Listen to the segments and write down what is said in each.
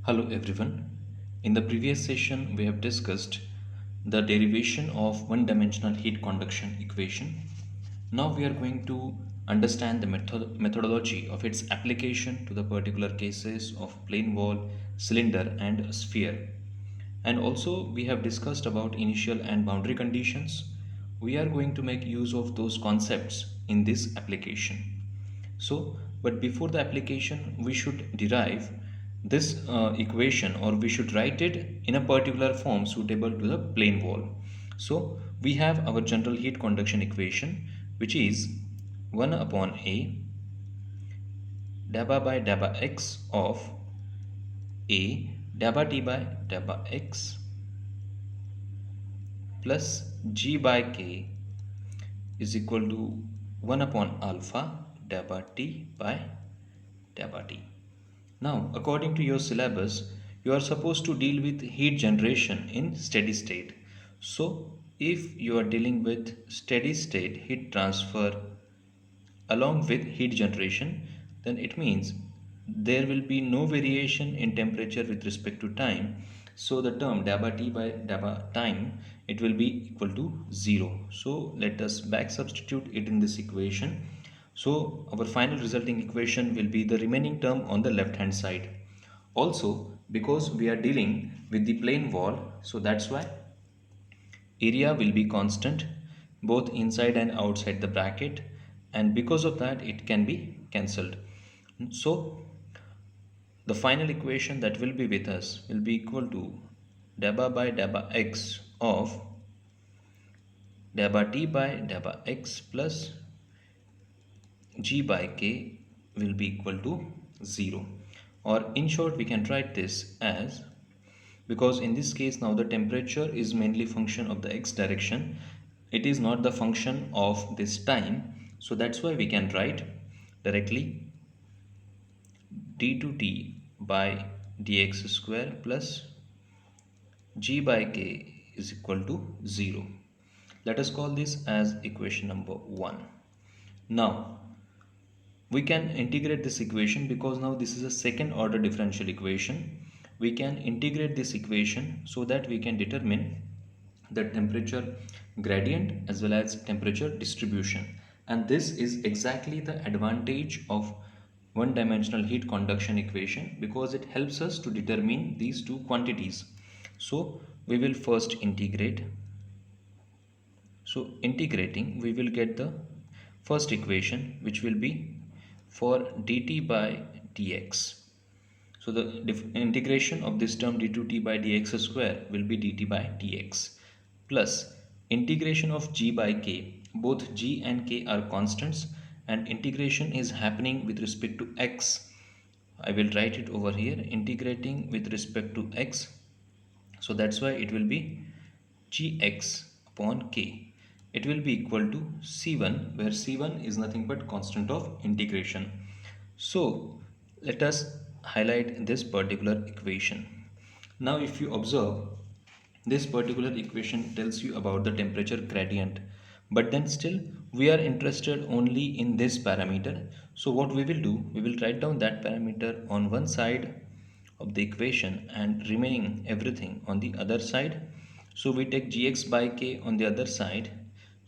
Hello everyone. In the previous session, we have discussed the derivation of one-dimensional heat conduction equation. Now we are going to understand the methodology of its application to the particular cases of plane wall, cylinder and sphere. And also we have discussed about initial and boundary conditions. We are going to make use of those concepts in this application. But before the application, we should derive this equation, or we should write it in a particular form suitable to the plane wall. So, we have our general heat conduction equation, which is 1 upon A dabba by dabba x of A dabba t by dabba x plus g by k is equal to 1 upon alpha dabba t by dabba t. Now, according to your syllabus, you are supposed to deal with heat generation in steady state. So, if you are dealing with steady state heat transfer along with heat generation, then it means there will be no variation in temperature with respect to time. So, the term dabba t by dabba time, it will be equal to 0. So, let us back substitute it in this equation. So, our final resulting equation will be the remaining term on the left hand side. Also, because we are dealing with the plane wall, so that's why area will be constant both inside and outside the bracket, and because of that it can be cancelled. So, the final equation that will be with us will be equal to dabba by dabba x of dabba t by dabba x plus g by k will be equal to 0, or in short we can write this as, because in this case now the temperature is mainly function of the x direction, it is not the function of this time, so that's why we can write directly d to t by dx square plus g by k is equal to 0. Let us call this as equation number 1. Now we can integrate this equation because now this is a second order differential equation. We can integrate this equation so that we can determine the temperature gradient as well as temperature distribution, and this is exactly the advantage of one dimensional heat conduction equation because it helps us to determine these two quantities. So we will first integrate. So integrating, we will get the first equation, which will be for dt by dx. So the integration of this term d to t by dx square will be dt by dx plus integration of g by k. Both g and k are constants and integration is happening with respect to x. I will write it over here, integrating with respect to x. So that's why it will be gx upon k. It will be equal to c1, where c1 is nothing but constant of integration. So let us highlight this particular equation. Now if you observe, this particular equation tells you about the temperature gradient, but then still we are interested only in this parameter. So what we will do, we will write down that parameter on one side of the equation and remaining everything on the other side. So we take gx by k on the other side.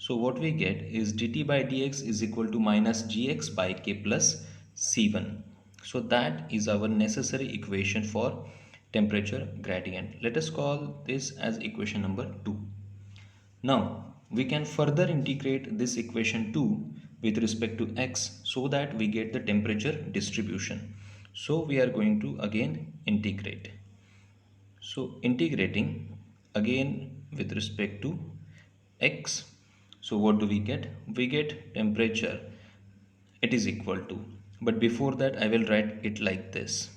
So what we get is dt by dx is equal to minus gx by k plus c1. So that is our necessary equation for temperature gradient. Let us call this as equation number 2. Now we can further integrate this equation 2 with respect to x so that we get the temperature distribution. So we are going to again integrate. So integrating again with respect to x. So what do we get? We get temperature, it is equal to, but before that I will write it like this.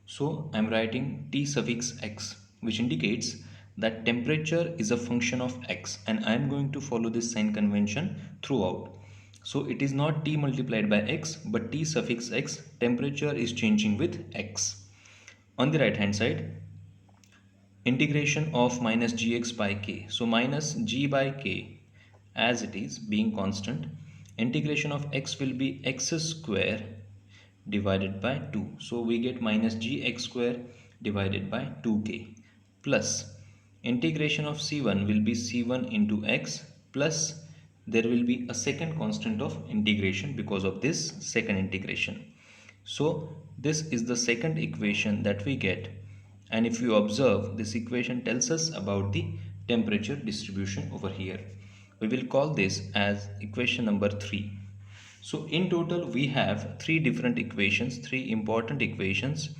So I'm writing T suffix x, which indicates that temperature is a function of x, and I'm going to follow this sign convention throughout. So it is not T multiplied by x, but T suffix x, temperature is changing with x. On the right hand side, integration of minus gx by k. So minus g by k as it is being constant, integration of x will be x square divided by 2. So we get minus gx square divided by 2k plus integration of c1 will be c1 into x plus there will be a second constant of integration because of this second integration. So this is the second equation that we get, and if you observe, this equation tells us about the temperature distribution over here. We will call this as equation number 3. So in total we have three different equations, three important equations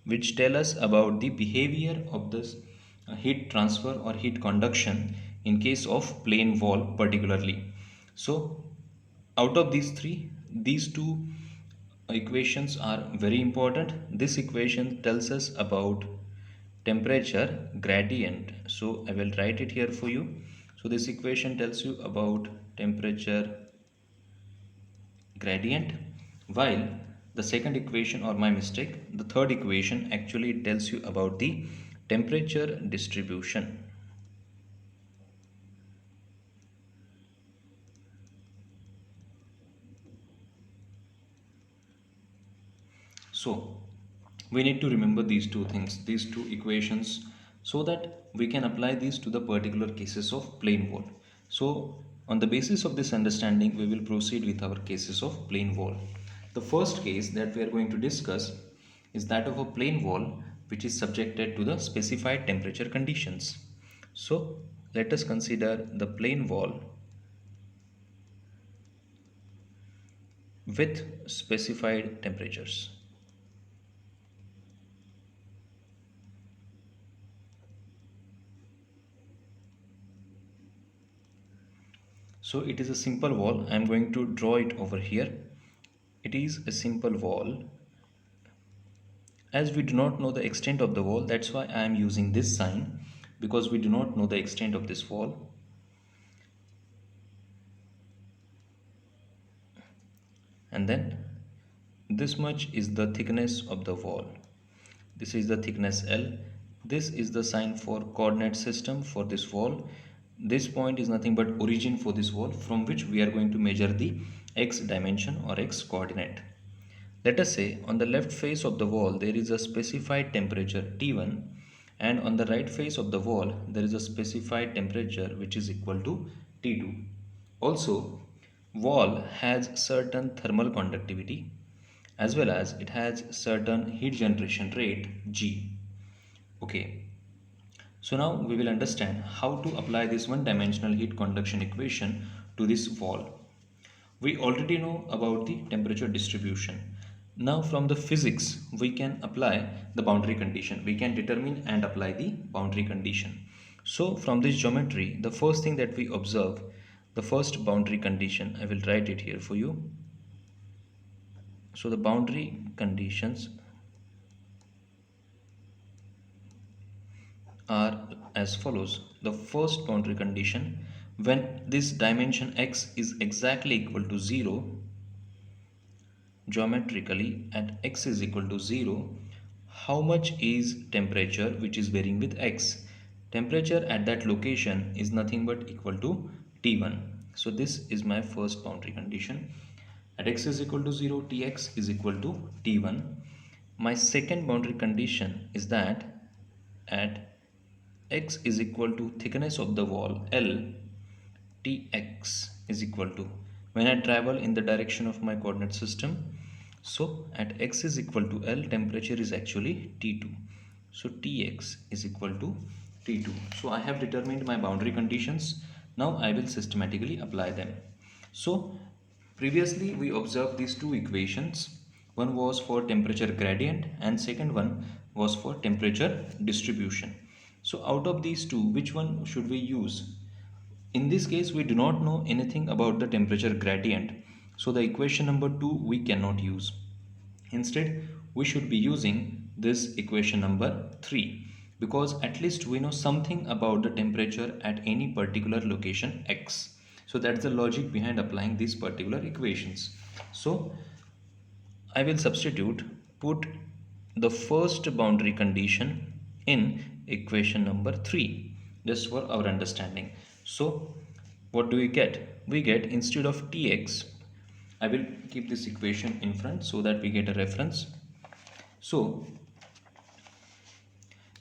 which tell us about the behavior of this heat transfer or heat conduction in case of plane wall particularly. So out of these three, these two equations are very important. This equation tells us about temperature gradient. So I will write it here for you. So this equation tells you about temperature gradient, while the second equation, or my mistake, the third equation actually tells you about the temperature distribution. So we need to remember these two things, these two equations, so that we can apply these to the particular cases of plane wall. So on the basis of this understanding, we will proceed with our cases of plane wall. The first case that we are going to discuss is that of a plane wall which is subjected to the specified temperature conditions. So let us consider the plane wall with specified temperatures. So it is a simple wall. I am going to draw it over here. It is a simple wall. As we do not know the extent of the wall, that's why I am using this sign, because we do not know the extent of this wall. And then this much is the thickness of the wall. This is the thickness L. This is the sign for coordinate system for this wall. This point is nothing but origin for this wall, from which we are going to measure the x dimension or x coordinate. Let us say on the left face of the wall there is a specified temperature T1, and on the right face of the wall there is a specified temperature which is equal to T2. Also, wall has certain thermal conductivity as well as it has certain heat generation rate G. Okay, so now we will understand how to apply this one dimensional heat conduction equation to this wall. We already know about the temperature distribution. Now from the physics we can apply the boundary condition. We can determine and apply the boundary condition. So from this geometry, the first thing that we observe, the first boundary condition, I will write it here for you. So the boundary conditions are as follows. The first boundary condition, when this dimension x is exactly equal to 0, geometrically at x is equal to 0, how much is temperature which is varying with x? Temperature at that location is nothing but equal to T1. So this is my first boundary condition. At x is equal to 0, Tx is equal to T1. My second boundary condition is that at x is equal to thickness of the wall L, Tx is equal to, when I travel in the direction of my coordinate system, so at x is equal to L, temperature is actually T2. So Tx is equal to T2. So I have determined my boundary conditions. Now I will systematically apply them. So previously we observed these two equations. One was for temperature gradient and second one was for temperature distribution. So out of these two, which one should we use? In this case, we do not know anything about the temperature gradient. So the equation number 2 we cannot use. Instead, we should be using this equation number 3, because at least we know something about the temperature at any particular location x. So that's the logic behind applying these particular equations. So I will substitute, put the first boundary condition in equation number 3 just for our understanding. So what do we get? We get, instead of Tx, I will keep this equation in front so that we get a reference. So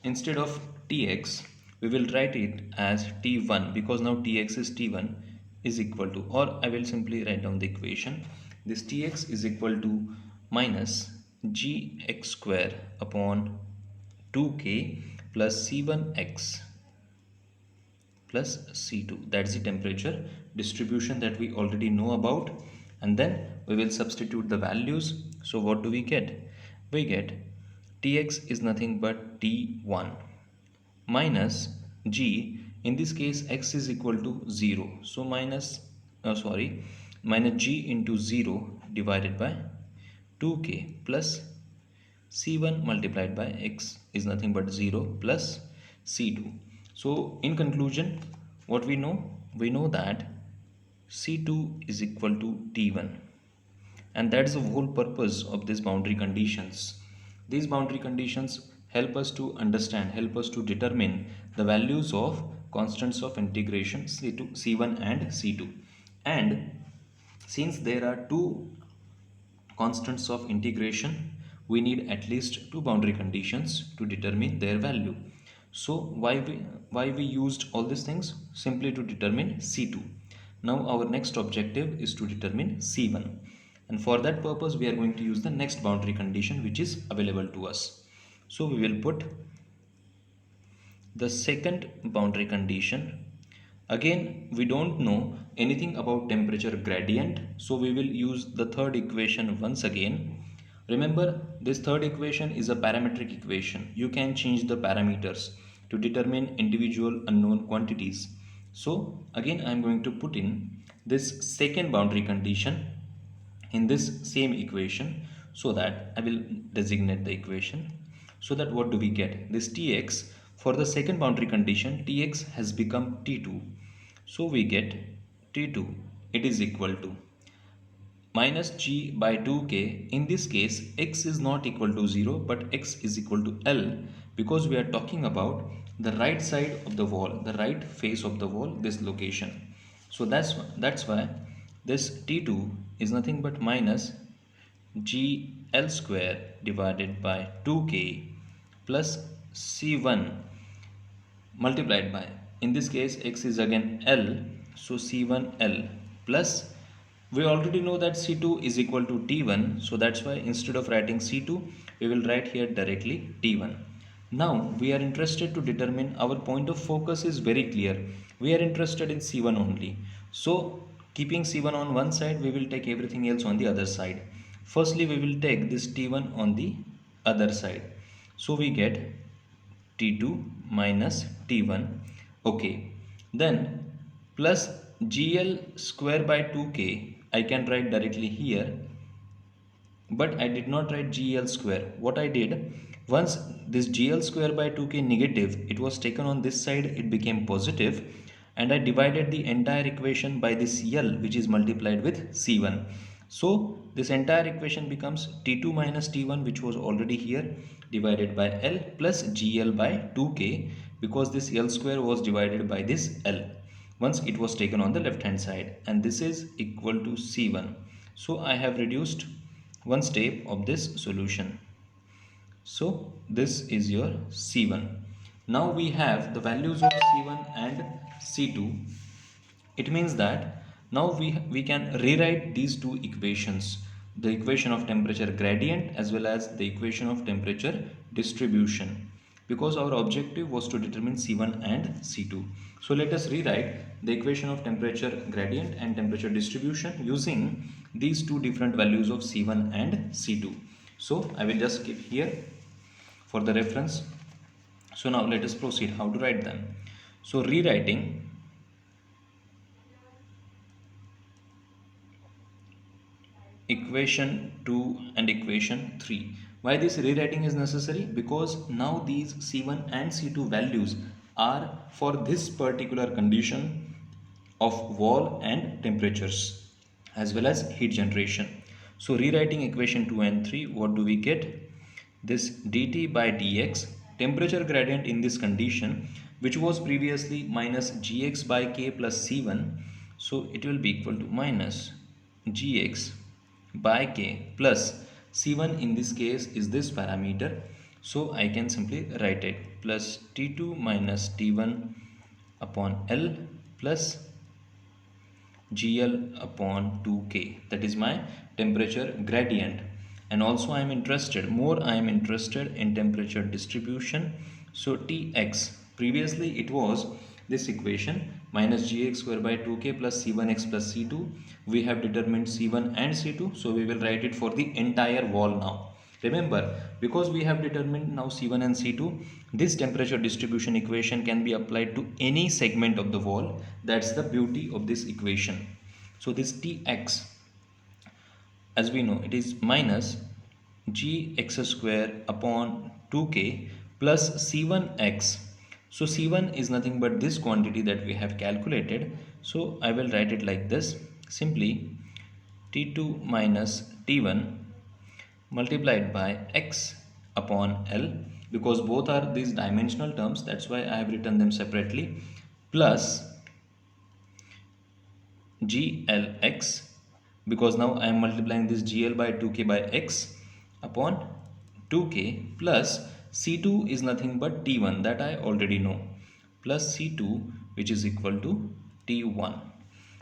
instead of Tx, we will write it as T1 because now Tx is T1 is equal to, or I will simply write down the equation. This Tx is equal to minus gx square upon 2k plus C1x plus C2. That's the temperature distribution that we already know about. And then we will substitute the values. So what do we get? We get Tx is nothing but T1 minus G. In this case, x is equal to 0. So minus G into 0 divided by 2k plus C1 multiplied by x is nothing but 0 plus C2. So in conclusion, what we know? We know that C2 is equal to T1, and that's the whole purpose of these boundary conditions. These boundary conditions help us to understand, help us to determine the values of constants of integration C2, C1 and C2. And since there are two constants of integration, we need at least two boundary conditions to determine their value. So why we used all these things? Simply to determine C2. Now our next objective is to determine C1, and for that purpose we are going to use the next boundary condition which is available to us. So we will put the second boundary condition. Again, we don't know anything about temperature gradient, so we will use the third equation once again. Remember, this third equation is a parametric equation. You can change the parameters to determine individual unknown quantities. So again, I am going to put in this second boundary condition in this same equation, so that I will designate the equation. So that what do we get? This Tx, for the second boundary condition, Tx has become T2. So we get T2, it is equal to minus G by 2k. In this case, x is not equal to 0 but x is equal to L, because we are talking about the right side of the wall, the right face of the wall, this location. So that's why this T2 is nothing but minus GL square divided by 2k plus C1 multiplied by, in this case x is again L, so C1L plus, we already know that C2 is equal to T1, so that's why instead of writing C2 we will write here directly T1. Now we are interested to determine, our point of focus is very clear, we are interested in C1 only. So keeping C1 on one side, we will take everything else on the other side. Firstly we will take this T1 on the other side, so we get T2 minus T1. Okay, then plus GL square by 2k I can write directly here, but I did not write GL square. What I did, once this GL square by 2k negative, it was taken on this side, it became positive, and I divided the entire equation by this L which is multiplied with C1. So this entire equation becomes T2 minus T1, which was already here, divided by L plus GL by 2k, because this L square was divided by this L once it was taken on the left hand side, and this is equal to C1. So I have reduced one step of this solution. So this is your C1. Now we have the values of C1 and C2. It means that now we can rewrite these two equations, the equation of temperature gradient as well as the equation of temperature distribution, because our objective was to determine C1 and C2. So let us rewrite the equation of temperature gradient and temperature distribution using these two different values of C1 and C2. So I will just keep here for the reference. So now let us proceed how to write them. So rewriting equation 2 and equation 3. Why this rewriting is necessary? Because now these C1 and C2 values are for this particular condition of wall and temperatures as well as heat generation. So rewriting equation 2 and 3, what do we get? This dt by dx, temperature gradient in this condition, which was previously minus gx by k plus C1, so it will be equal to minus gx by k plus C1, in this case is this parameter. So I can simply write it plus T2 minus T1 upon L plus GL upon 2K. That is my temperature gradient. And also I am interested in temperature distribution. So Tx, previously it was this equation minus Gx square by 2K plus C1x plus C2. We have determined C1 and C2, so we will write it for the entire wall now. Remember, because we have determined now C1 and C2, this temperature distribution equation can be applied to any segment of the wall. That's the beauty of this equation. So this Tx, as we know, it is minus Gx square upon 2K plus C1x. So C1 is nothing but this quantity that we have calculated. So I will write it like this, simply T2 minus T1 multiplied by x upon L, because both are these dimensional terms, that's why I have written them separately, plus GLX, because now I am multiplying this GL by 2K by x upon 2K plus C2 is nothing but T1, that I already know, plus C2, which is equal to T1.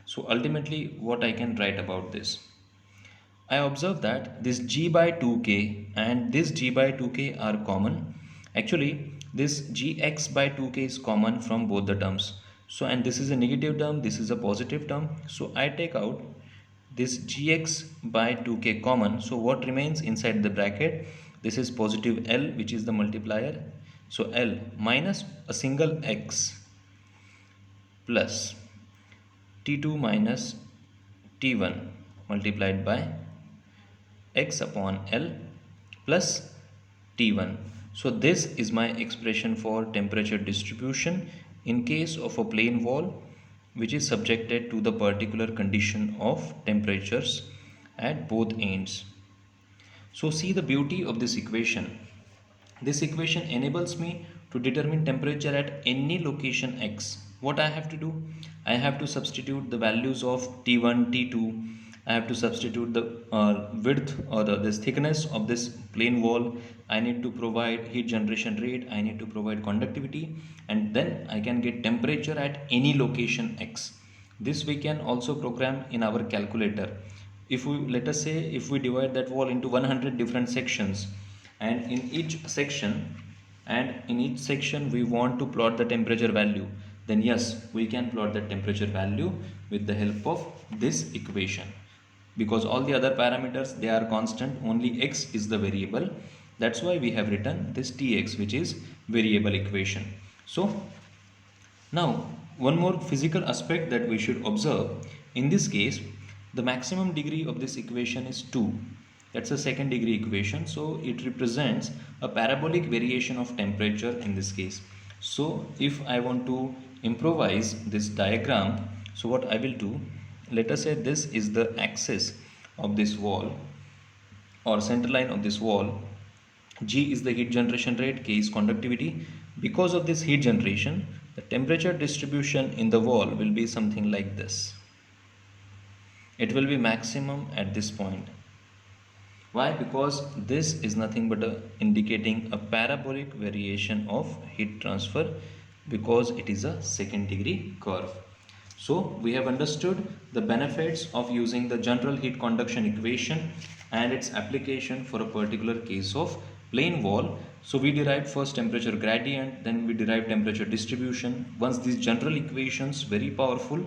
So ultimately what I can write about this, I observe that this G by 2K and this G by 2K are common. Actually, this Gx by 2K is common from both the terms. So, and this is a negative term, this is a positive term. So, I take out this Gx by 2K common. So, what remains inside the bracket? This is positive L, which is the multiplier. So, L minus a single x plus T2 minus T1 multiplied by x upon L plus T1. So this is my expression for temperature distribution in case of a plane wall which is subjected to the particular condition of temperatures at both ends. So see the beauty of this equation. This equation enables me to determine temperature at any location x. What I have to do? I have to substitute the values of T1, T2. I have to substitute the width or this thickness of this plane wall. I need to provide heat generation rate. I need to provide conductivity, and then I can get temperature at any location x. This we can also program in our calculator. If we, let us say, if we divide that wall into 100 different sections, and in each section we want to plot the temperature value, then yes, we can plot the temperature value with the help of this equation, because all the other parameters, they are constant, only x is the variable. That's why we have written this Tx, which is variable equation. So now one more physical aspect that we should observe. In this case, the maximum degree of this equation is 2. That's a second degree equation, so it represents a parabolic variation of temperature in this case. So if I want to improvise this diagram, so what I will do, let us say this is the axis of this wall or center line of this wall. G is the heat generation rate, K is conductivity. Because of this heat generation, the temperature distribution in the wall will be something like this. It will be maximum at this point. Why? Because this is nothing but indicating a parabolic variation of heat transfer, because it is a second degree curve. So we have understood the benefits of using the general heat conduction equation and its application for a particular case of plane wall. So we derived first temperature gradient, then we derived temperature distribution. Once these general equations, very powerful,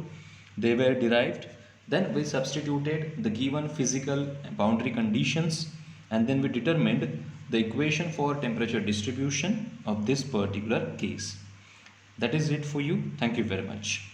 they were derived, then we substituted the given physical boundary conditions, and then we determined the equation for temperature distribution of this particular case. That is it for you. Thank you very much.